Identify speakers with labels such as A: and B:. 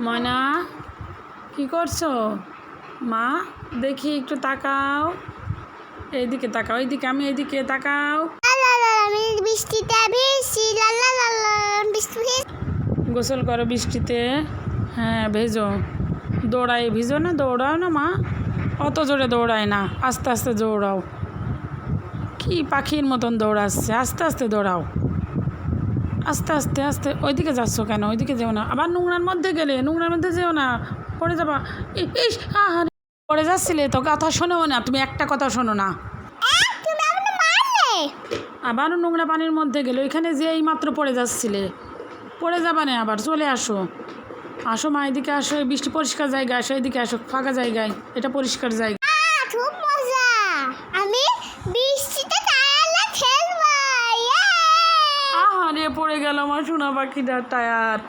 A: ময়না কি করছো? মা দেখি একটু তাকাও, এইদিকে তাকাও, এইদিকে, আমি এইদিকে তাকাও।
B: আমি বৃষ্টিতে ভিজছি, লা লা লা লা, বৃষ্টি
A: গোসল করো বৃষ্টিতে? হ্যাঁ ভেজো, ভিজো না, দৌড়াও না মা, অত জোরে দৌড়ায় না, আস্তে আস্তে দৌড়াও। কি পাখির মতন দৌড়াচ্ছে, আস্তে আস্তে দৌড়াও, আস্তে আস্তে আস্তে। ওইদিকে যাচ্ছ কেন? ওইদিকে যেও না, আবার নোংরার মধ্যে গেলে, নোংরার মধ্যে যেও না, পড়ে যাবা। ইস, আহারে, পড়ে যাচ্ছিলে তো, কথা শোনো না তুমি, একটা কথা শোনো না।
B: তুমি আমাকে মারলে।
A: আবারও নোংরা পানির মধ্যে গেলে, ওইখানে যে এই মাত্র পড়ে যাচ্ছিলে, পড়ে যাবা না আবার, চলে আসো। আসো মা, এদিকে আসো, এই বৃষ্টি পরিষ্কার জায়গায় আসো, এদিকে আসো, ফাঁকা জায়গায়, এটা পরিষ্কার জায়গা।
B: খুব মজা, আমি বৃষ্টিতে টায়ারে খেলবো।
A: আহারে, পড়ে গেল আমার সোনা পাখিটার টায়ার।